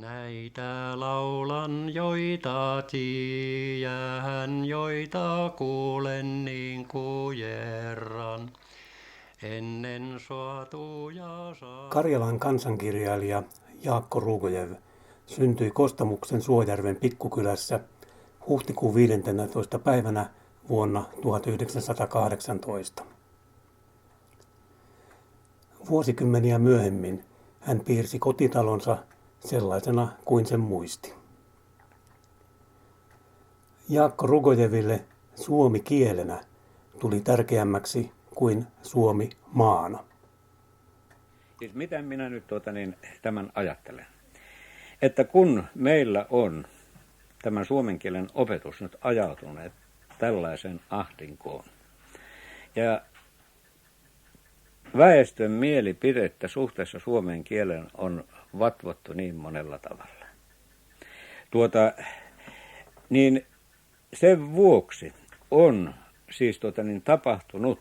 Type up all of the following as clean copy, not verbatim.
Näitä laulan, joita tiedän, joita kuulen niin kujerran. Ennen saatuja Karjalan kansankirjailija Jaakko Rugojev syntyi Kostamuksen Suojärven pikkukylässä huhtikuun 15. päivänä vuonna 1918. Vuosikymmeniä myöhemmin hän piirsi kotitalonsa sellaisena kuin sen muisti. Jaakko Rugojeville suomi kielenä tuli tärkeämmäksi kuin suomi maana. Siis miten minä nyt tämän ajattelen? Että kun meillä on tämän suomen kielen opetus nyt ajautuneet tällaisen ahdinkoon ja väestön mielipidettä suhteessa suomen kielen on vatvottu niin monella tavalla, niin sen vuoksi on siis tapahtunut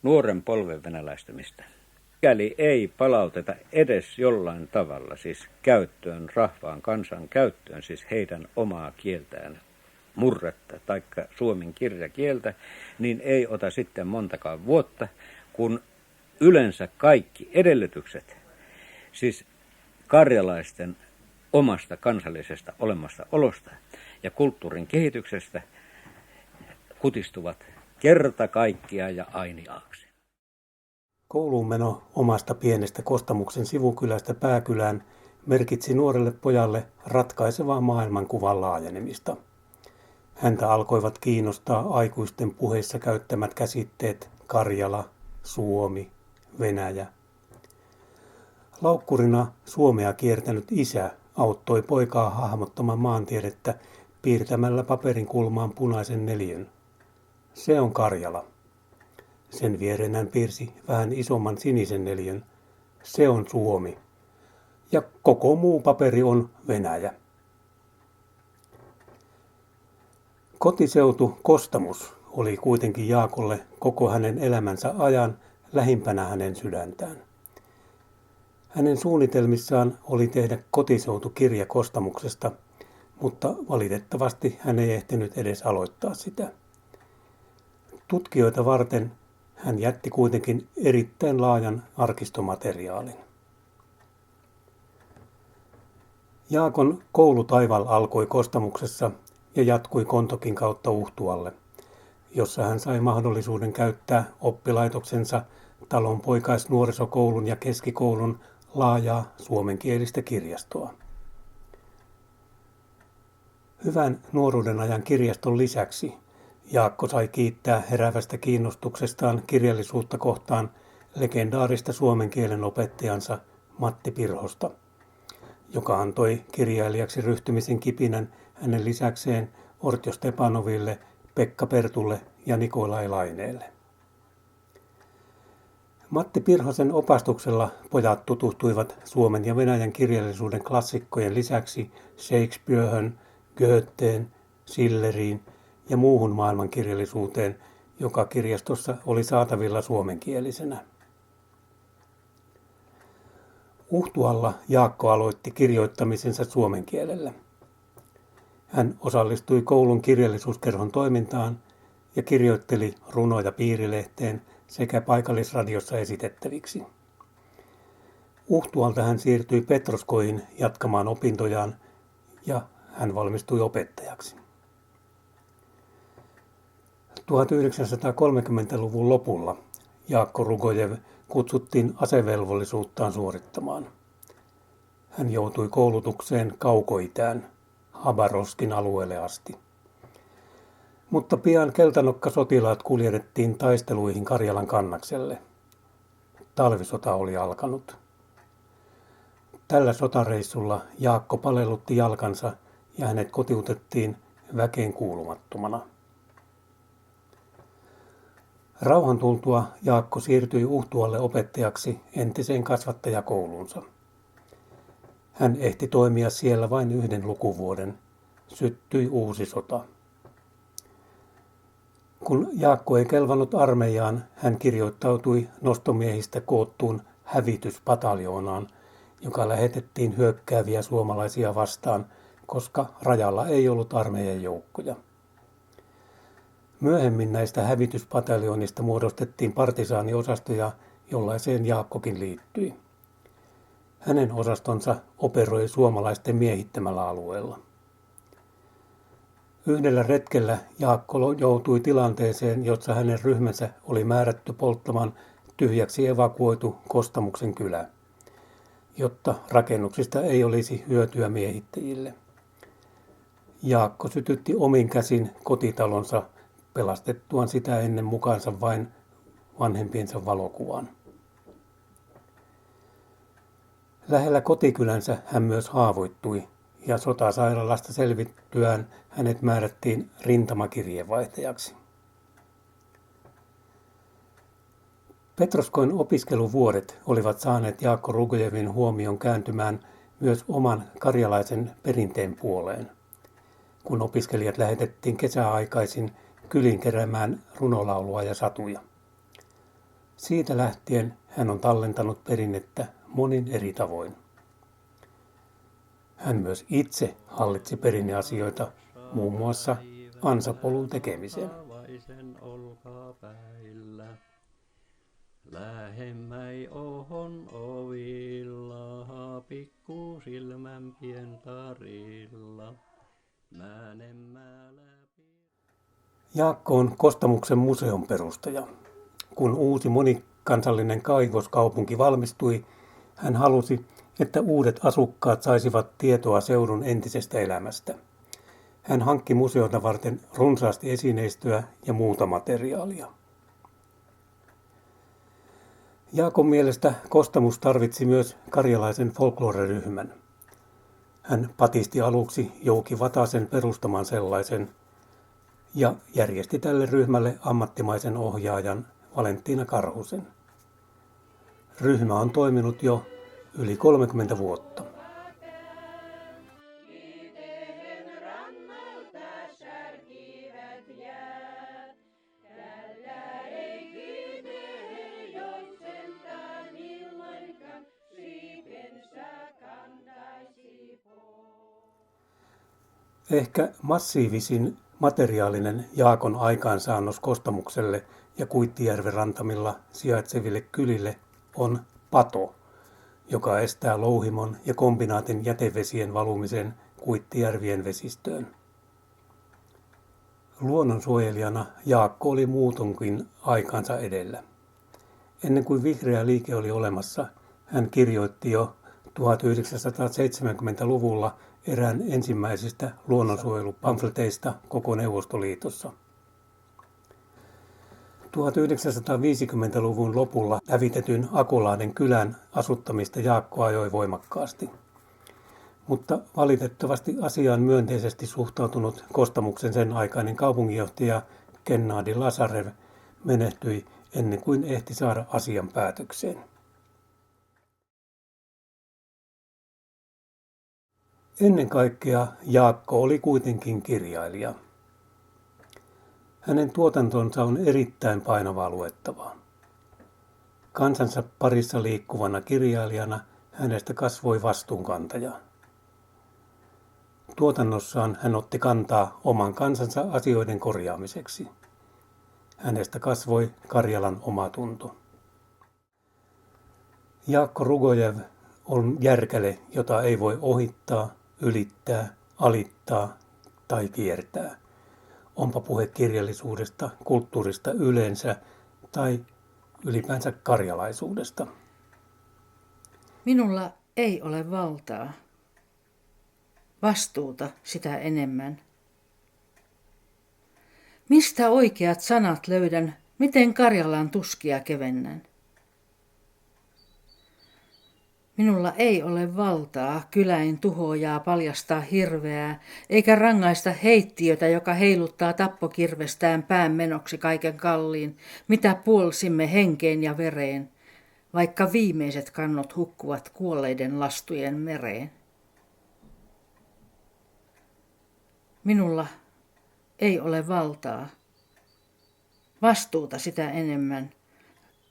nuoren polven venäläistymistä. Mikäli ei palauteta edes jollain tavalla siis käyttöön, rahvaan kansan käyttöön, siis heidän omaa kieltään, murretta tai suomen kirjakieltä, niin ei ota sitten montakaan vuotta, kun yleensä kaikki edellytykset, siis karjalaisten omasta kansallisesta olemassaolosta ja kulttuurin kehityksestä, kutistuvat kerta kaikkiaan ja ainiaaksi. Kouluun meno omasta pienestä Kostamuksen sivukylästä pääkylään merkitsi nuorelle pojalle ratkaisevaa maailmankuvan laajenemista. Häntä alkoivat kiinnostaa aikuisten puheissa käyttämät käsitteet Karjala, Suomi, Venäjä. Laukkurina Suomea kiertänyt isä auttoi poikaa hahmottamaan maantiedettä piirtämällä paperin kulmaan punaisen neliön. Se on Karjala. Sen viereen hän piirsi vähän isomman sinisen neliön. Se on Suomi. Ja koko muu paperi on Venäjä. Kotiseutu Kostamus oli kuitenkin Jaakolle koko hänen elämänsä ajan lähimpänä hänen sydäntään. Hänen suunnitelmissaan oli tehdä kotiseutukirja Kostamuksesta, mutta valitettavasti hän ei ehtinyt edes aloittaa sitä. Tutkijoita varten hän jätti kuitenkin erittäin laajan arkistomateriaalin. Jaakon koulutaival alkoi Kostamuksessa ja jatkui Kontokin kautta Uhtualle, jossa hän sai mahdollisuuden käyttää oppilaitoksensa talon poikaisnuorisokoulun ja keskikoulun laajaa suomenkielistä kirjastoa. Hyvän nuoruuden ajan kirjaston lisäksi Jaakko sai kiittää heräävästä kiinnostuksestaan kirjallisuutta kohtaan legendaarista suomen kielen opettajansa Matti Pirhosta, joka antoi kirjailijaksi ryhtymisen kipinän hänen lisäkseen Ortjo Stepanoville, Pekka Pertulle ja Nikolai Laineelle. Matti Pirhosen opastuksella pojat tutustuivat suomen ja venäjän kirjallisuuden klassikkojen lisäksi Shakespeareen, Goetheen, Schilleriin ja muuhun maailmankirjallisuuteen, joka kirjastossa oli saatavilla suomenkielisenä. Uhtualla Jaakko aloitti kirjoittamisensa suomen kielellä. Hän osallistui koulun kirjallisuuskerhon toimintaan ja kirjoitteli runoja piirilehteen sekä paikallisradiossa esitettäviksi. Uhtualta hän siirtyi Petroskoihin jatkamaan opintojaan ja hän valmistui opettajaksi. 1930-luvun lopulla Jaakko Rugojev kutsuttiin asevelvollisuuttaan suorittamaan. Hän joutui koulutukseen Kaukoitään, Habarovskin alueelle asti. Mutta pian keltanokkasotilaat kuljetettiin taisteluihin Karjalan kannakselle. Talvisota oli alkanut. Tällä sotareissulla Jaakko palellutti jalkansa ja hänet kotiutettiin väkeen kuulumattomana. Rauhan tultua Jaakko siirtyi Uhtualle opettajaksi entiseen kasvattajakouluunsa. Hän ehti toimia siellä vain 1 lukuvuoden. Syttyi uusi sota. Kun Jaakko ei kelvannut armeijaan, hän kirjoittautui nostomiehistä koottuun hävityspataljoonaan, joka lähetettiin hyökkääviä suomalaisia vastaan, koska rajalla ei ollut armeijan joukkoja. Myöhemmin näistä hävityspataljoonista muodostettiin partisaaniosastoja, jollaiseen Jaakkokin liittyi. Hänen osastonsa operoi suomalaisten miehittämällä alueella. Yhdellä retkellä Jaakko joutui tilanteeseen, jossa hänen ryhmänsä oli määrätty polttamaan tyhjäksi evakuoitu Kostamuksen kylä, jotta rakennuksista ei olisi hyötyä miehittäjille. Jaakko sytytti omin käsin kotitalonsa pelastettuaan sitä ennen mukaansa vain vanhempiensa valokuvan. Lähellä kotikylänsä hän myös haavoittui ja sotasairaalasta selvittyään hänet määrättiin rintamakirjeenvaihtajaksi. Petroskoin opiskeluvuodet olivat saaneet Jaakko Rugojevin huomion kääntymään myös oman karjalaisen perinteen puoleen, kun opiskelijat lähetettiin kesäaikaisin kyliin keräämään runolaulua ja satuja. Siitä lähtien hän on tallentanut perinnettä monin eri tavoin. Hän myös itse hallitsi perinneasioita, muun muassa ansapolun tekemisen. Lähemmäi ohon ovilla, pikku silmän pientarilla. Jaakko on Kostamuksen museon perustaja. Kun uusi monikansallinen kaivoskaupunki valmistui, hän halusi, että uudet asukkaat saisivat tietoa seudun entisestä elämästä. Hän hankki museota varten runsaasti esineistöä ja muuta materiaalia. Jaakon mielestä Kostamus tarvitsi myös karjalaisen folkloreryhmän. Hän patisti aluksi Jouki Vatasen perustamaan sellaisen ja järjesti tälle ryhmälle ammattimaisen ohjaajan Valentina Karhusen. Ryhmä on toiminut jo yli 30 vuotta. Ehkä massiivisin materiaalinen Jaakon aikaansaannos Kostamukselle ja Kuittijärven rantamilla sijaitseville kylille on pato, joka estää Louhimon ja kombinaatin jätevesien valumisen Kuittijärvien vesistöön. Luonnonsuojelijana Jaakko oli muutonkin aikansa edellä. Ennen kuin vihreä liike oli olemassa, hän kirjoitti jo 1970-luvulla erään ensimmäisistä luonnonsuojelupamfleteista koko Neuvostoliitossa. 1950-luvun lopulla hävitetyn Akolahden kylän asuttamista Jaakko ajoi voimakkaasti. Mutta valitettavasti asiaan myönteisesti suhtautunut Kostamuksen sen aikainen kaupunginjohtaja Gennadi Lasarev menehtyi ennen kuin ehti saada asian päätökseen. Ennen kaikkea Jaakko oli kuitenkin kirjailija. Hänen tuotantonsa on erittäin painavaa luettavaa. Kansansa parissa liikkuvana kirjailijana hänestä kasvoi vastuunkantaja. Tuotannossaan hän otti kantaa oman kansansa asioiden korjaamiseksi. Hänestä kasvoi Karjalan omatunto. Jaakko Rugojev on järkäle, jota ei voi ohittaa, ylittää, alittaa tai kiertää. Onpa puhe kirjallisuudesta, kulttuurista yleensä tai ylipäänsä karjalaisuudesta. Minulla ei ole valtaa. Vastuuta sitä enemmän. Mistä oikeat sanat löydän, miten Karjalan tuskia kevennän? Minulla ei ole valtaa kyläin tuhoajaa paljastaa hirveää, eikä rangaista heittiötä, joka heiluttaa tappokirvestään pään menoksi kaiken kalliin, mitä puolsimme henkeen ja vereen, vaikka viimeiset kannot hukkuvat kuolleiden lastujen mereen. Minulla ei ole valtaa. Vastuuta sitä enemmän.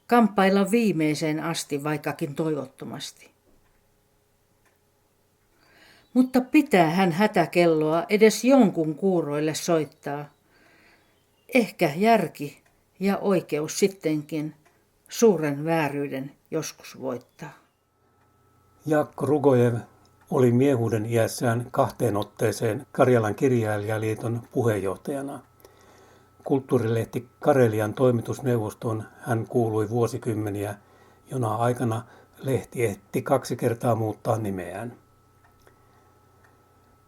Kamppailla viimeiseen asti, vaikkakin toivottomasti. Mutta pitää hän hätäkelloa edes jonkun kuuroille soittaa. Ehkä järki ja oikeus sittenkin suuren vääryyden joskus voittaa. Jaakko Rugojev oli miehuuden iässään 2 otteeseen Karjalan kirjailijaliiton puheenjohtajana. Kulttuurilehti Karelian toimitusneuvostoon hän kuului vuosikymmeniä, jona aikana lehti ehti 2 kertaa muuttaa nimeään.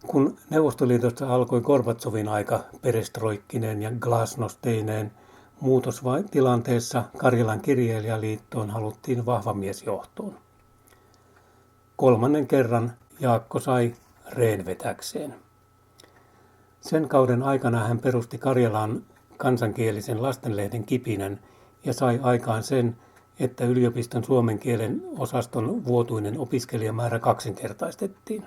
Kun Neuvostoliitossa alkoi Gorbatsovin aika perestroikkineen ja glasnosteineen, muutostilanteessa Karjalan kirjailijaliittoon haluttiin vahva mies johtoon. 3. kerran Jaakko sai reen vetäkseen. Sen kauden aikana hän perusti Karjalan kansankielisen lastenlehden Kipinän ja sai aikaan sen, että yliopiston suomen kielen osaston vuotuinen opiskelijamäärä 2-kertaistettiin.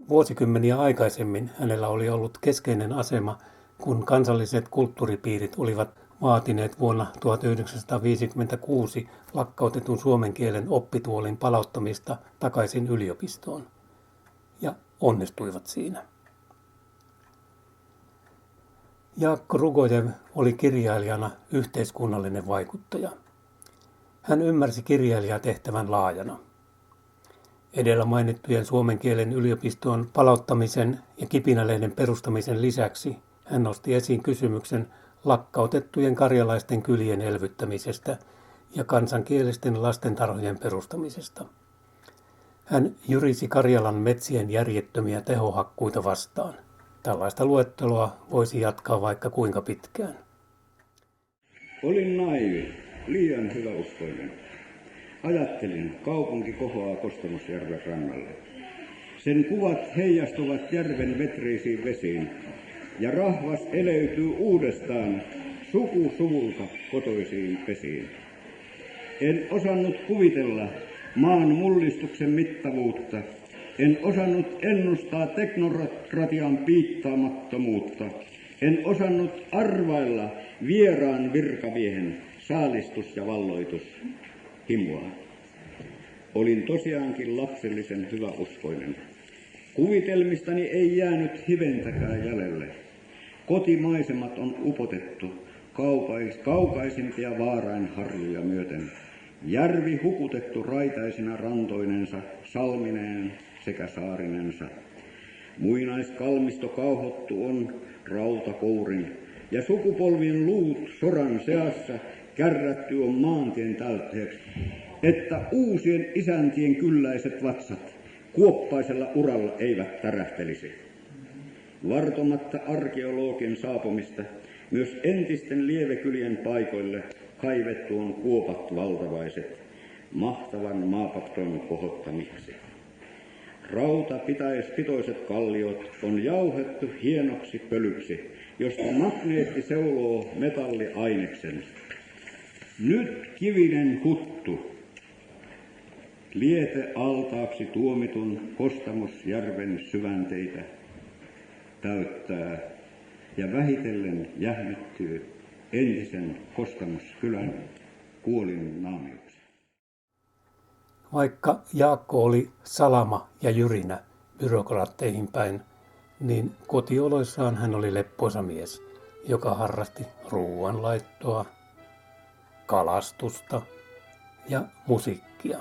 Vuosikymmeniä aikaisemmin hänellä oli ollut keskeinen asema, kun kansalliset kulttuuripiirit olivat vaatineet vuonna 1956 lakkautetun suomen kielen oppituolin palauttamista takaisin yliopistoon. Ja onnistuivat siinä. Jaakko Rugojev oli kirjailijana yhteiskunnallinen vaikuttaja. Hän ymmärsi kirjailijatehtävän laajana. Edellä mainittujen suomen kielen yliopistoon palauttamisen ja Kipinälehden perustamisen lisäksi hän nosti esiin kysymyksen lakkautettujen karjalaisten kylien elvyttämisestä ja kansankielisten lastentarhojen perustamisesta. Hän jyrisi Karjalan metsien järjettömiä tehohakkuita vastaan. Tällaista luetteloa voisi jatkaa vaikka kuinka pitkään. Olin naivi, liian hyväuskoinen. Ajattelin, kaupunki kohoaa Kostamusjärven rannalle. Sen kuvat heijastuvat järven vetreisiin vesiin, ja rahvas eleytyy uudestaan suku suvulta kotoisiin pesiin. En osannut kuvitella maan mullistuksen mittavuutta. En osannut ennustaa teknokratian piittaamattomuutta. En osannut arvailla vieraan virkamiehen saalistus ja valloitus himoa. Olin tosiaankin lapsellisen hyväuskoinen. Kuvitelmistani ei jäänyt hiventäkään jäljelle. Kotimaisemat on upotettu kaukaisimpia vaarainharjuja myöten. Järvi hukutettu raitaisina rantoinensa, salmineen sekä saarinensa. Muinaiskalmisto kauhottu on rautakourin, ja sukupolvien luut soran seassa kärrätty on maantien täytteeksi, että uusien isäntien kylläiset vatsat kuoppaisella uralla eivät tärähtelisi. Vartomatta arkeologien saapumista, myös entisten lievekylien paikoille kaivettu on kuopat valtavaiset, mahtavan maapatron kohottamiksi. Rautapitoiset kalliot on jauhettu hienoksi pölyksi, josta magneetti seuloo metalliaineksen. Nyt kivinen huttu, liete altaaksi tuomitun Kostamusjärven syvänteitä täyttää ja vähitellen jähmettyy entisen Kostamuskylän kuolin naamioksi. Vaikka Jaakko oli salama ja jyrinä byrokraatteihin päin, niin kotioloissaan hän oli leppoisa mies, joka harrasti ruoanlaittoa, kalastusta ja musiikkia.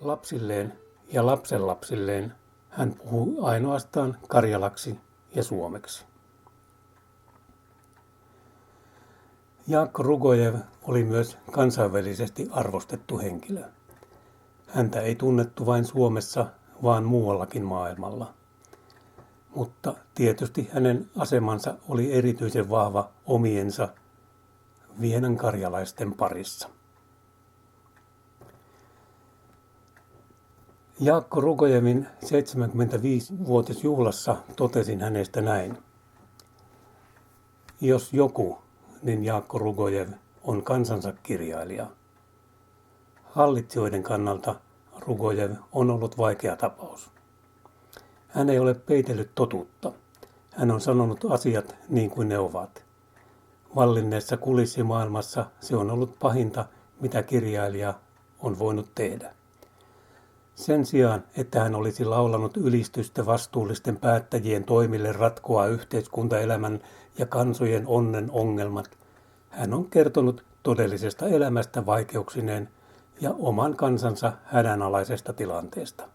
Lapsilleen ja lapsenlapsilleen hän puhui ainoastaan karjalaksi ja suomeksi. Jaakko Rugojev oli myös kansainvälisesti arvostettu henkilö. Häntä ei tunnettu vain Suomessa, vaan muuallakin maailmalla. Mutta tietysti hänen asemansa oli erityisen vahva omiensa Vienan karjalaisten parissa. Jaakko Rugojevin 75-vuotisjuhlassa totesin hänestä näin. Jos joku, niin Jaakko Rugojev on kansansa kirjailija. Hallitsijoiden kannalta Rugojev on ollut vaikea tapaus. Hän ei ole peitellyt totuutta. Hän on sanonut asiat niin kuin ne ovat. Vallinneessa kulissimaailmassa se on ollut pahinta, mitä kirjailija on voinut tehdä. Sen sijaan, että hän olisi laulanut ylistystä vastuullisten päättäjien toimille ratkoa yhteiskuntaelämän ja kansojen onnen ongelmat, hän on kertonut todellisesta elämästä vaikeuksineen ja oman kansansa hädänalaisesta tilanteesta.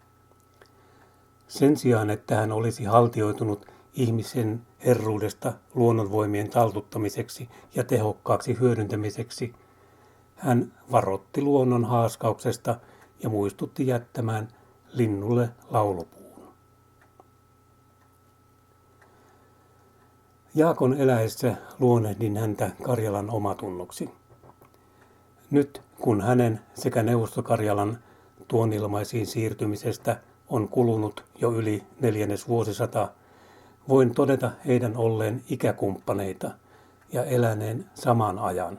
Sen sijaan, että hän olisi haltioitunut ihmisen herruudesta luonnonvoimien taltuttamiseksi ja tehokkaaksi hyödyntämiseksi, hän varoitti luonnon haaskauksesta ja muistutti jättämään linnulle laulupuun. Jaakon eläessä luonnehdin häntä Karjalan omatunnoksi. Nyt kun hänen sekä Neuvostokarjalan tuonilmaisiin siirtymisestä on kulunut jo yli 4. vuosisata, voin todeta heidän olleen ikäkumppaneita ja eläneen saman ajan.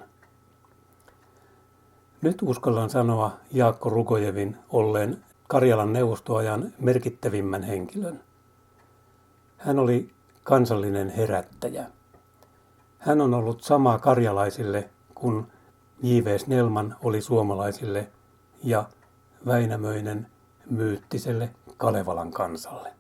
Nyt uskallan sanoa Jaakko Rugojevin olleen Karjalan neuvostoajan merkittävimmän henkilön. Hän oli kansallinen herättäjä. Hän on ollut sama karjalaisille kuin J.V. Snellman oli suomalaisille ja Väinämöinen myyttiselle Kalevalan kansalle.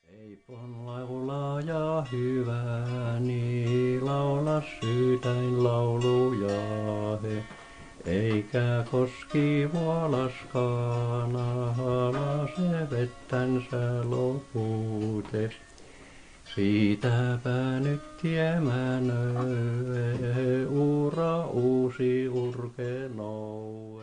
Eipon laulaja hyväni, laula syytäin laulujahe, eikä koski vuolaskana, halase vettänsä lopute. Siitäpä nyt tiemänöve, uura uusi urke noue.